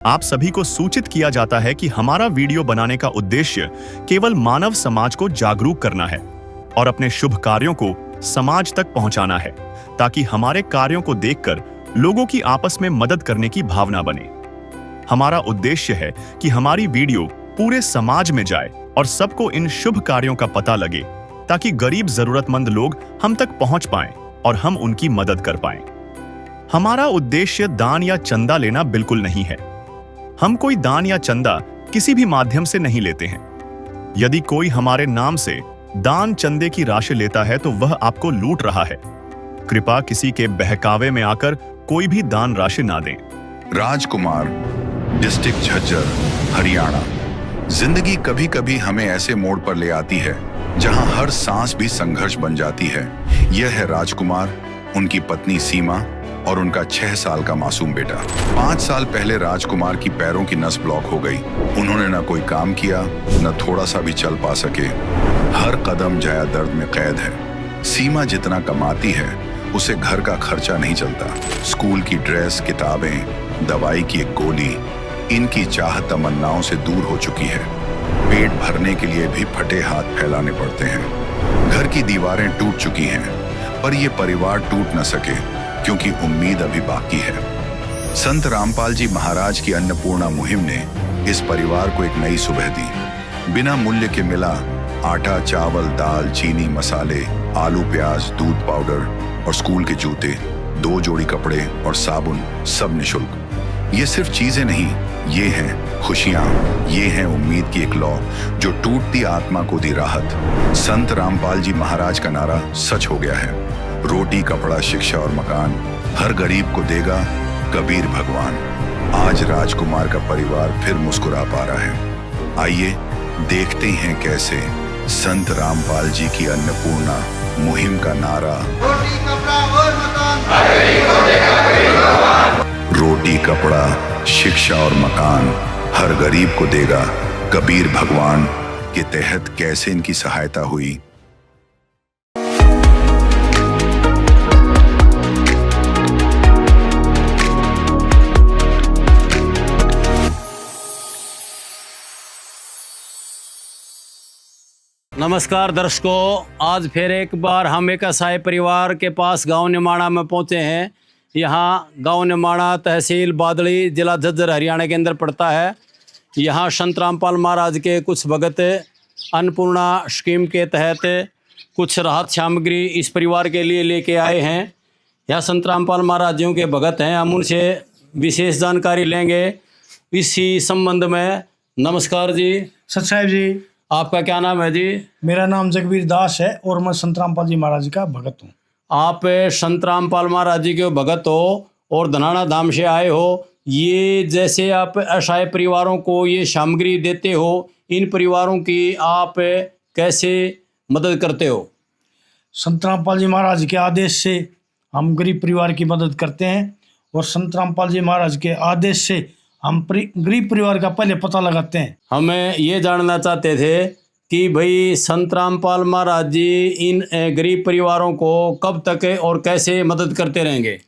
आप सभी को सूचित किया जाता है कि हमारा वीडियो बनाने का उद्देश्य केवल मानव समाज को जागरूक करना है और अपने शुभ कार्यों को समाज तक पहुंचाना है, ताकि हमारे कार्यों को देखकर लोगों की आपस में मदद करने की भावना बने। हमारा उद्देश्य है कि हमारी वीडियो पूरे समाज में जाए और सबको इन शुभ कार्यों का पता लगे, ताकि गरीब जरूरतमंद लोग हम तक पहुंच पाएं और हम उनकी मदद कर पाएं। हमारा उद्देश्य दान या चंदा लेना बिल्कुल नहीं है। हम कोई दान या चंदा किसी भी माध्यम से नहीं लेते हैं। यदि कोई हमारे नाम से दान चंदे की राशि लेता है तो वह आपको लूट रहा है। कृपया किसी के बहकावे में आकर कोई भी दान राशि ना दें। राजकुमार, डिस्ट्रिक्ट झज्जर, हरियाणा। जिंदगी कभी कभी हमें ऐसे मोड़ पर ले आती है जहां हर सांस भी संघर्ष बन जाती है। यह है राजकुमार, उनकी पत्नी सीमा और उनका 6 साल का मासूम बेटा। 5 साल पहले राजकुमार की पैरों की नस ब्लॉक हो गई। उन्होंने न कोई काम किया, न थोड़ा सा भी चल पा सके। हर कदम जाया दर्द में कैद है। सीमा जितना कमाती है उसे घर का खर्चा नहीं चलता। स्कूल की ड्रेस, किताबें, दवाई की एक गोली, इनकी चाह तमन्नाओं से दूर हो चुकी है। पेट भरने के लिए भी फटे हाथ फैलाने पड़ते हैं। घर की दीवारें टूट चुकी हैं, पर ये परिवार टूट न सके क्योंकि उम्मीद अभी बाकी है। संत रामपाल जी महाराज की अन्नपूर्णा मुहिम ने इस परिवार को एक नई सुबह दी। बिना मूल्य के मिला आटा, चावल, दाल, चीनी, मसाले, आलू, प्याज, दूध, पाउडर और स्कूल के जूते, 2 जोड़ी कपड़े और साबुन, सब निःशुल्क। ये सिर्फ चीजें नहीं, ये हैं खुशियां, ये हैं उम्मीद की एक लौ जो टूटती आत्मा को दी राहत। संत रामपाल जी महाराज का नारा सच हो गया है। रोटी, कपड़ा, शिक्षा और मकान हर गरीब को देगा कबीर भगवान। आज राजकुमार का परिवार फिर मुस्कुरा पा रहा है। आइए देखते हैं कैसे संत रामपाल जी की अन्नपूर्णा मुहिम का नारा रोटी कपड़ा और मकान, हर गरीब को देगा कबीर भगवान। रोटी, कपड़ा, शिक्षा और मकान हर गरीब को देगा कबीर भगवान के तहत कैसे इनकी सहायता हुई। नमस्कार दर्शकों, आज फिर एक बार हम एक असहाय परिवार के पास गांव निमाड़ा में पहुंचे हैं। यहाँ गांव निमाड़ा तहसील बादली, जिला झज्जर, हरियाणा के अंदर पड़ता है। यहाँ संत रामपाल महाराज के कुछ भगत अन्नपूर्णा स्कीम के तहत कुछ राहत सामग्री इस परिवार के लिए लेके आए हैं। यह संत रामपाल महाराज जी के भगत हैं। हम उनसे विशेष जानकारी लेंगे इसी संबंध में। नमस्कार जी। सत साहब जी। आपका क्या नाम है जी? मेरा नाम जगबीर दास है और मैं संत रामपाल जी महाराज का भगत हूँ। आप संत रामपाल महाराज जी के भगत हो और धनाना धाम से आए हो। ये जैसे आप असहाय परिवारों को ये सामग्री देते हो, इन परिवारों की आप कैसे मदद करते हो? संत रामपाल जी महाराज के आदेश से हम गरीब परिवार की मदद करते हैं और संत रामपाल जी महाराज के आदेश से हम गरीब परिवार का पहले पता लगाते हैं। हमें ये जानना चाहते थे कि भाई संत रामपाल महाराज जी इन गरीब परिवारों को कब तक और कैसे मदद करते रहेंगे?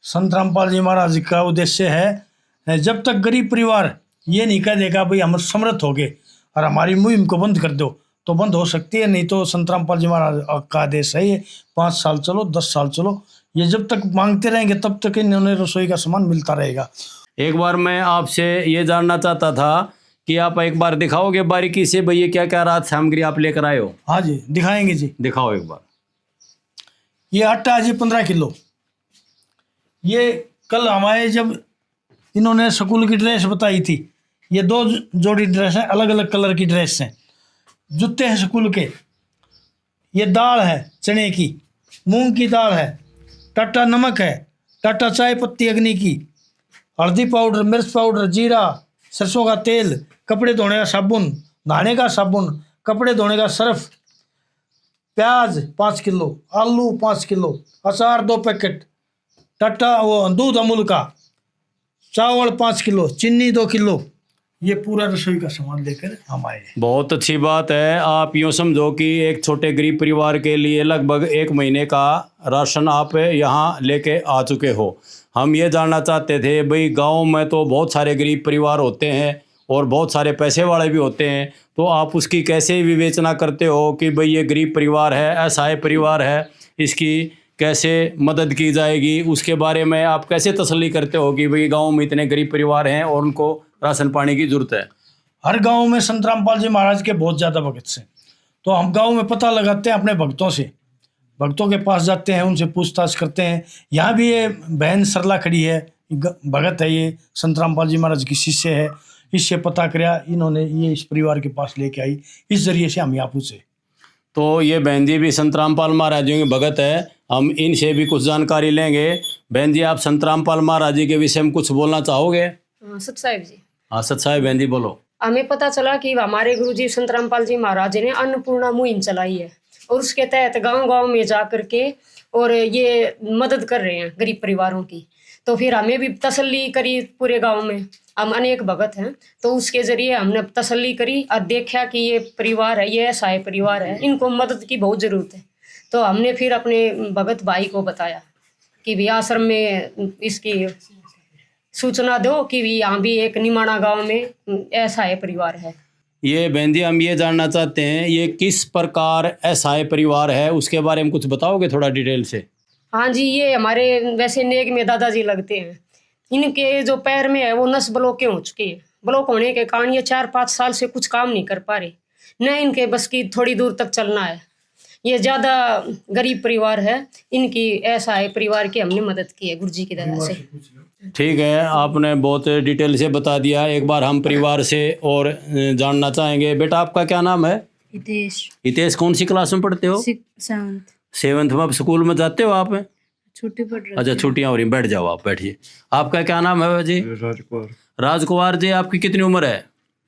संत रामपाल जी महाराज का उद्देश्य है जब तक गरीब परिवार ये नहीं कह देगा भाई हम समर्थ हो गए और हमारी मुहिम को बंद कर दो, तो बंद हो सकती है। नहीं तो संत रामपाल जी महाराज का आदेश है ये 5 साल चलो, 10 साल चलो, ये जब तक मांगते रहेंगे तब तक इन्होंने रसोई का सामान मिलता रहेगा। एक बार मैं आपसे ये जानना चाहता था कि आप एक बार दिखाओगे बारीकी से भैया क्या क्या राहत सामग्री आप लेकर आए हो? हाँ जी, दिखाएंगे जी। दिखाओ एक बार। ये आटा है जी 15 किलो। ये कल हमारे जब इन्होंने स्कूल की ड्रेस बताई थी, ये 2 जोड़ी ड्रेस हैं, अलग अलग कलर की ड्रेस हैं। जूते हैं स्कूल के। ये दाल है चने की, मूंग की दाल है, टाटा नमक है, टाटा चाय पत्ती अग्नि की, हल्दी पाउडर, मिर्च पाउडर, जीरा, सरसों का तेल, कपड़े धोने का साबुन, नहाने का साबुन, कपड़े धोने का सर्फ, प्याज 5 किलो, आलू 5 किलो, अचार 2 पैकेट, टाटा वो दूध अमूल का, चावल 5 किलो, चीनी 2 किलो, ये पूरा रसोई का सामान लेकर हम आए। बहुत अच्छी बात है। आप यूँ समझो कि एक छोटे गरीब परिवार के लिए लगभग 1 महीने का राशन आप यहाँ लेके आ चुके हो। हम ये जानना चाहते थे भाई गांव में तो बहुत सारे गरीब परिवार होते हैं और बहुत सारे पैसे वाले भी होते हैं, तो आप उसकी कैसे विवेचना करते हो कि भाई ये गरीब परिवार है, असहाय परिवार है, इसकी कैसे मदद की जाएगी, उसके बारे में आप कैसे तसल्ली करते हो कि भाई गांव में इतने गरीब परिवार हैं और उनको राशन पानी की जरूरत है? हर गांव में संत रामपाल जी महाराज के बहुत ज़्यादा भगत से, तो हम गांव में पता लगाते हैं अपने भक्तों से, भक्तों के पास जाते हैं, उनसे पूछताछ करते हैं। यहाँ भी ये बहन सरला खड़ी है, भगत है, ये संत रामपाल जी महाराज की शिष्य है, इससे पता कराया, इन्होंने ये इस परिवार के पास लेके आई, इस जरिए से हम यहाँ पूछे। तो ये बहन जी भी संत रामपाल महाराज जी के भगत है, हम इनसे भी कुछ जानकारी लेंगे। बहन जी, आप संत रामपाल महाराज जी के विषय में कुछ बोलना चाहोगे? सत साहिब जी, हाँ सत साहिब, बहन जी बोलो। हमें पता चला कि हमारे गुरुजी संत रामपाल जी महाराज जी ने अन्नपूर्णा मुहिम चलाई है और उसके तहत गांव-गांव में जा करके और ये मदद कर रहे हैं गरीब परिवारों की। तो फिर हमें भी तसल्ली करी, पूरे गांव में हम अनेक भगत हैं, तो उसके जरिए हमने तसल्ली करी और देखा कि ये परिवार है, ये असहाय परिवार है, इनको मदद की बहुत ज़रूरत है। तो हमने फिर अपने भगत भाई को बताया कि भी आश्रम में इसकी सूचना दो कि भी यहाँ भी एक निमाणा गांव में असहाय परिवार है। ये बहन जी, हम ये जानना चाहते हैं ये किस प्रकार असहाय परिवार है, उसके बारे में कुछ बताओगे थोड़ा डिटेल से? हाँ जी, ये हमारे वैसे नेक में दादाजी लगते हैं। इनके जो पैर में है वो नस ब्लॉक हो चुके हैं। ब्लॉक होने के कारण ये 4-5 साल से कुछ काम नहीं कर पा रहे, न इनके बस की थोड़ी दूर तक चलना है। ये ज़्यादा गरीब परिवार है, इनकी असहाय परिवार की हमने मदद की है गुरुजी की दया से। ठीक है, आपने बहुत डिटेल से बता दिया। एक बार हम परिवार से और जानना चाहेंगे। बेटा, आपका क्या नाम है? हितेश। हितेश, कौन सी क्लास में पढ़ते हो? 7th में। स्कूल में जाते हो आप? छुट्टी पड़ रही। अच्छा, छुट्टियां हो रही, बैठ जाओ, आप बैठिए। आपका क्या नाम है जी? राजकुमार। राजकुमार जी, आपकी कितनी उम्र है?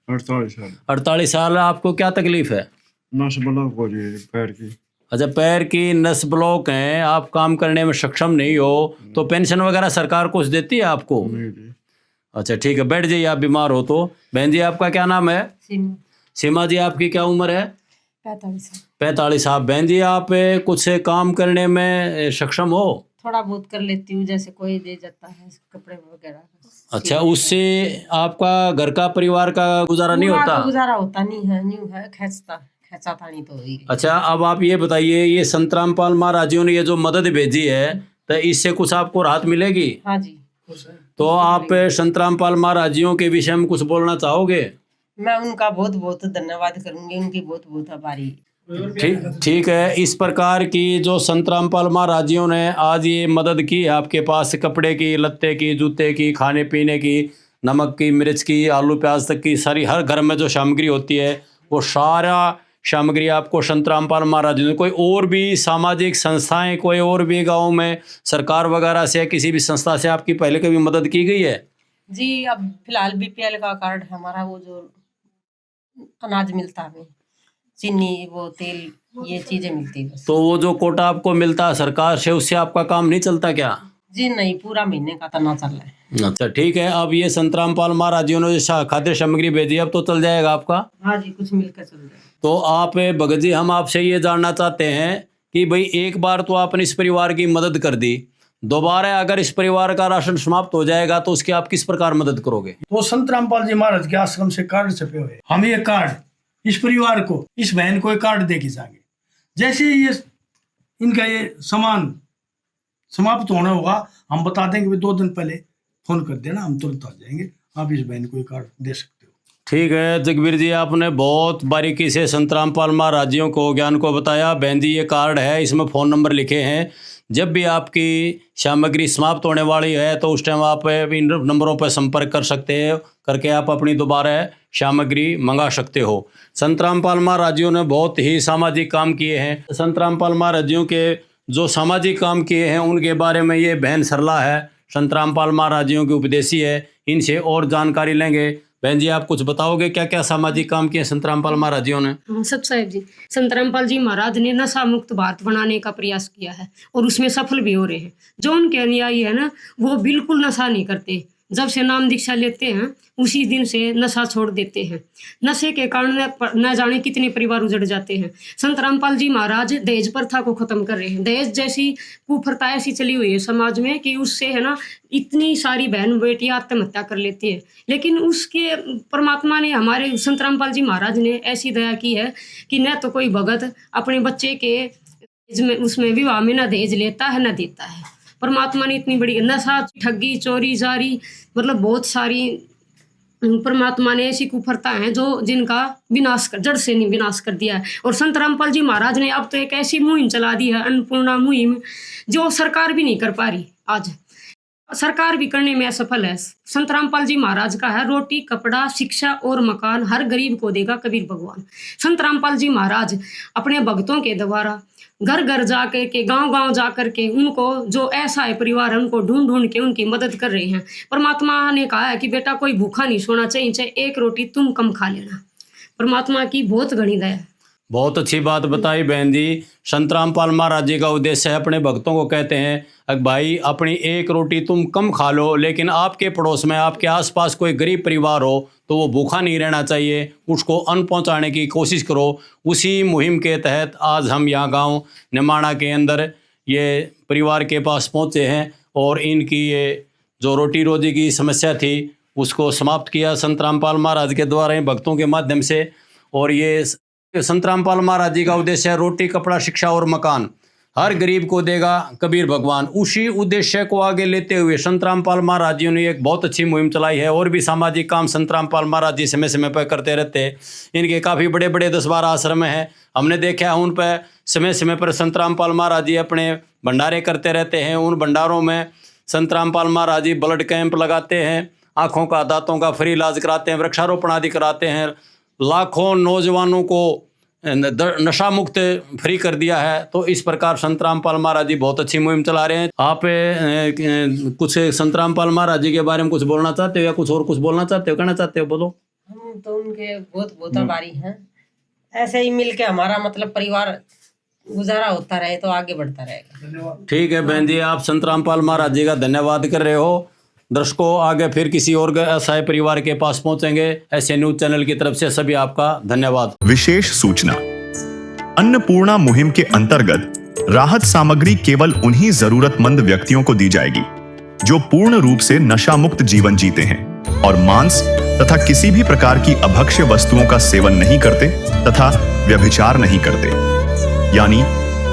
48 साल। 48 साल। आपको क्या तकलीफ है? नस ब्लॉक हो रही है पैर की। अच्छा, पैर की नस ब्लॉक है, आप काम करने में सक्षम नहीं हो, तो पेंशन वगैरह सरकार कुछ देती है आपको? नहीं दी। अच्छा ठीक है, बैठ जाइए, आप बीमार हो तो। बहन जी, आपका क्या नाम है? सीमा। सीमा जी, आपकी क्या उम्र है? 45। 45 साल। बहन जी, आप कुछ काम करने में सक्षम हो? थोड़ा बहुत कर लेती हूँ, जैसे कोई दे जाता है कपड़े वगैरह। अच्छा, उससे आपका घर का परिवार का गुजारा नहीं होता? तो गुजारा होता नहीं है, न्यू है, खैचा था नहीं तो ही। अच्छा, अब आप ये बताइए, ये संत रामपाल महाराज जी ने ये जो मदद भेजी है, तो इससे कुछ आपको राहत मिलेगी? हाँ जी। तो आप संत रामपाल महाराज जी के विषय में कुछ बोलना चाहोगे? मैं उनका बहुत बहुत धन्यवाद करूंगी, उनकी बहुत बहुत आभारी। ठीक है। इस प्रकार की जो संत रामपाल महाराज जी ने आज ये मदद की है आपके पास, कपड़े की, लत्ते की, जूते की, खाने पीने की, नमक की, मिर्च की, आलू प्याज तक की सारी, हर घर में जो सामग्री होती है वो सारा सामग्री आपको संत रामपाल महाराज जी ने। कोई और भी सामाजिक संस्थाएं, कोई और भी गांव में सरकार वगैरह से, किसी भी संस्था से आपकी पहले कभी मदद की गई है? जी, अब फिलहाल बीपीएल का कार्ड हमारा, वो जो अनाज मिलता है, चीनी, वो तेल, ये चीजें मिलती है। तो वो जो कोटा आपको मिलता है सरकार से, उससे आपका काम नहीं चलता क्या? जी नहीं, पूरा महीने का तो ना चल रहा है। अच्छा ठीक है। अब ये संत रामपाल महाराज जी ने जो खाद्य सामग्री भेजी, अब तो चल जाएगा आपका? हाँ जी, कुछ मिलकर चल जाए। तो आप भगत जी, हम आपसे ये जानना चाहते हैं कि भाई एक बार तो आपने इस परिवार की मदद कर दी, दोबारा अगर इस परिवार का राशन समाप्त हो जाएगा तो उसकी आप किस प्रकार मदद करोगे? तो संत रामपाल जी महाराज के आश्रम से कार्ड छपे हुए, हम ये कार्ड इस परिवार को, इस बहन को ये कार्ड दे के जाएंगे। जैसे ये इनका ये सामान समाप्त होना होगा, हम बता देंगे, 2 दिन पहले फोन कर देना, हम तुरंत आ जाएंगे, आप इस बहन को ये कार्ड दे सकते हो। ठीक है जगबीर जी, आपने बहुत बारीकी से संत रामपाल महाराज जी को ज्ञान को बताया। बहन जी, ये कार्ड है, इसमें फ़ोन नंबर लिखे हैं, जब भी आपकी सामग्री समाप्त होने वाली है तो उस टाइम आप इन नंबरों पर संपर्क कर सकते हैं, करके आप अपनी दोबारा सामग्री मंगा सकते हो। संत रामपाल महाराज जी ने बहुत ही सामाजिक काम किए हैं। संत रामपाल महाराज जी के जो सामाजिक काम किए हैं उनके बारे में ये बहन सरला है, संत रामपाल महाराज जी की उपदेशी है, इनसे और जानकारी लेंगे। बहन जी, आप कुछ बताओगे क्या क्या सामाजिक काम किए संत रामपाल महाराज जी ने? सब साहिब जी, संत रामपाल जी महाराज ने नशा मुक्त भारत बनाने का प्रयास किया है और उसमें सफल भी हो रहे हैं। जो उनके अनुयायी है ना, वो बिल्कुल नशा नहीं करते, जब से नाम दीक्षा लेते हैं उसी दिन से नशा छोड़ देते हैं। नशे के कारण न जाने कितने परिवार उजड़ जाते हैं। संत रामपाल जी महाराज दहेज प्रथा को खत्म कर रहे हैं। दहेज जैसी कुप्रथा ऐसी चली हुई है समाज में कि उससे है ना इतनी सारी बहन बेटियां आत्महत्या कर लेती है। लेकिन उसके परमात्मा ने, हमारे संत रामपाल जी महाराज ने ऐसी दया की है कि न तो कोई भगत अपने बच्चे के उसमें विवाह में न दहेज लेता है न देता है। परमात्मा ने इतनी बड़ी, नशा, ठगी, चोरी जारी, मतलब बहुत सारी परमात्मा ने ऐसी कुप्रथा हैं जो जिनका विनाश कर, जड़ से नहीं विनाश कर दिया है। और संत रामपाल जी महाराज ने अब तो एक ऐसी मुहिम चला दी है, अन्नपूर्णा मुहिम, जो सरकार भी नहीं कर पा रही। आज सरकार भी करने में असफल है। संत रामपाल जी महाराज का है, रोटी, कपड़ा, शिक्षा और मकान हर गरीब को देगा कबीर भगवान। संत रामपाल जी महाराज अपने भक्तों के द्वारा घर घर जा कर के, गांव गांव जा कर के, उनको जो असहाय परिवार है उनको ढूंढ ढूंढ के उनकी मदद कर रहे हैं। परमात्मा ने कहा है कि बेटा कोई भूखा नहीं सोना चाहिए, चाहे एक रोटी तुम कम खा लेना। परमात्मा की बहुत घनी दया है। बहुत अच्छी बात बताई बहन जी। संत रामपाल महाराज जी का उद्देश्य है, अपने भक्तों को कहते हैं भाई अपनी एक रोटी तुम कम खा लो, लेकिन आपके पड़ोस में, आपके आसपास कोई गरीब परिवार हो तो वो भूखा नहीं रहना चाहिए, उसको अन्न पहुंचाने की कोशिश करो। उसी मुहिम के तहत आज हम यहाँ गांव निमाणा के अंदर ये परिवार के पास पहुँचे हैं और इनकी ये जो रोटी रोजी की समस्या थी उसको समाप्त किया संत रामपाल महाराज के द्वारा, इन भक्तों के माध्यम से। और ये संत रामपाल महाराज जी का उद्देश्य है रोटी, कपड़ा, शिक्षा और मकान हर गरीब को देगा कबीर भगवान। उसी उद्देश्य को आगे लेते हुए संत रामपाल महाराज जी ने एक बहुत अच्छी मुहिम चलाई है। और भी सामाजिक काम संत रामपाल महाराज जी समय समय पर करते रहते हैं। इनके काफ़ी बड़े बड़े 10-12 आश्रम हैं, हमने देखा है। उन पर समय समय पर संत रामपाल महाराज जी अपने भंडारे करते रहते हैं। उन भंडारों में संत रामपाल महाराज जी ब्लड कैंप लगाते हैं, आँखों का, दांतों का फ्री इलाज कराते हैं, वृक्षारोपण आदि कराते हैं। लाखों नौजवानों को नशा मुक्त फ्री कर दिया है। तो इस प्रकार संत रामपाल महाराज जी बहुत अच्छी मुहिम चला रहे हैं। आप कुछ संत रामपाल महाराज जी के बारे में कुछ बोलना चाहते हो या कुछ और कुछ बोलना चाहते हो, कहना चाहते हो, बोलो। हम तो उनके बहुत आभारी हैं। ऐसे ही मिलके हमारा मतलब परिवार गुजारा होता रहे तो आगे बढ़ता रहेगा। ठीक है बहन जी, आप संत रामपाल महाराज जी का धन्यवाद कर रहे हो। दर्शकों, आगे फिर किसी और असहाय परिवार के पास पहुंचेंगे। ऐसे न्यूज चैनल की तरफ से सभी आपका धन्यवाद। विशेष सूचना, अन्नपूर्णा मुहिम के अंतर्गत राहत सामग्री केवल उन्हीं जरूरतमंद व्यक्तियों को दी जाएगी जो पूर्ण रूप से नशा मुक्त जीवन जीते हैं और मांस तथा किसी भी प्रकार की अभक्ष्य वस्तुओं का सेवन नहीं करते तथा व्यभिचार नहीं करते, यानी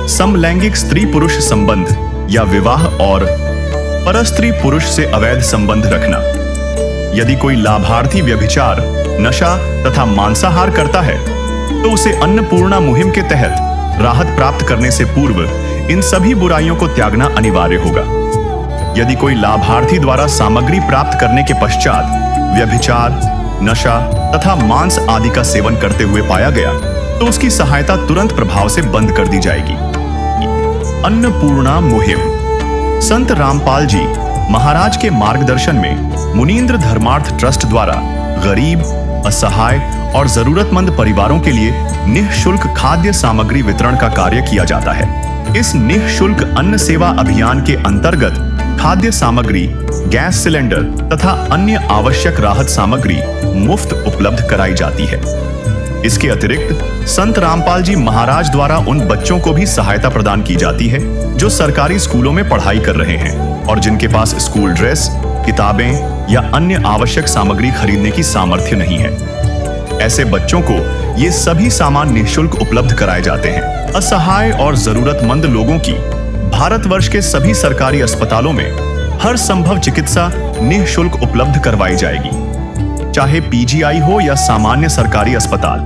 समलैंगिक स्त्री पुरुष संबंध या विवाह और परस्त्री पुरुष से अवैध संबंध रखना। यदि कोई लाभार्थी व्यभिचार, नशा तथा मांसाहार करता है तो उसे अन्नपूर्णा मुहिम के तहत राहत प्राप्त करने से पूर्व इन सभी बुराइयों को त्यागना अनिवार्य होगा। यदि कोई लाभार्थी द्वारा सामग्री प्राप्त करने के पश्चात व्यभिचार, नशा तथा मांस आदि का सेवन करते हुए पाया गया तो उसकी सहायता तुरंत प्रभाव से बंद कर दी जाएगी। अन्नपूर्णा मुहिम संत रामपाल जी महाराज के मार्गदर्शन में मुनीन्द्र धर्मार्थ ट्रस्ट द्वारा गरीब, असहाय और जरूरतमंद परिवारों के लिए निःशुल्क खाद्य सामग्री वितरण का कार्य किया जाता है। इस निःशुल्क अन्न सेवा अभियान के अंतर्गत खाद्य सामग्री, गैस सिलेंडर तथा अन्य आवश्यक राहत सामग्री मुफ्त उपलब्ध कराई जाती है। इसके अतिरिक्त संत रामपाल जी महाराज द्वारा उन बच्चों को भी सहायता प्रदान की जाती है जो सरकारी स्कूलों में पढ़ाई कर रहे हैं और जिनके पास स्कूल ड्रेस, किताबें या अन्य आवश्यक सामग्री खरीदने की सामर्थ्य नहीं है। ऐसे बच्चों को ये सभी सामान निःशुल्क उपलब्ध कराए जाते हैं। असहाय और जरूरतमंद लोगों की भारतवर्ष के सभी सरकारी अस्पतालों में हर संभव चिकित्सा निःशुल्क उपलब्ध करवाई जाएगी, चाहे पीजीआई हो या सामान्य सरकारी अस्पताल,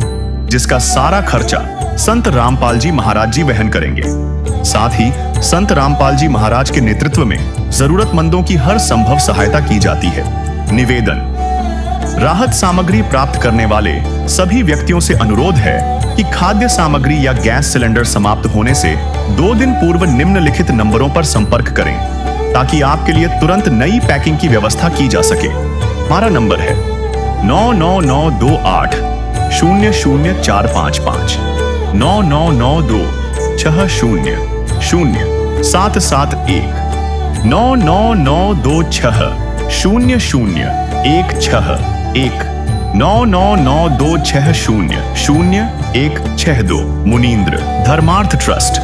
जिसका सारा खर्चा संत रामपाल जी महाराज जी वहन करेंगे। साथ ही संत रामपाल जी महाराज के नेतृत्व में जरूरतमंदों की हर संभव सहायता की जाती है। निवेदन, राहत सामग्री प्राप्त करने वाले सभी व्यक्तियों से अनुरोध है कि खाद्य सामग्री या गैस सिलेंडर समाप्त होने से 2 दिन पूर्व निम्नलिखित नंबरों पर संपर्क करें ताकि आपके लिए तुरंत नई पैकिंग की व्यवस्था की जा सके। हमारा नंबर है 99928 00455 9992 60 0771 99926 00119992600162 मुनींद्र धर्मार्थ ट्रस्ट।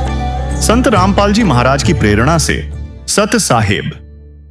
संत रामपाल जी महाराज की प्रेरणा से सत साहिब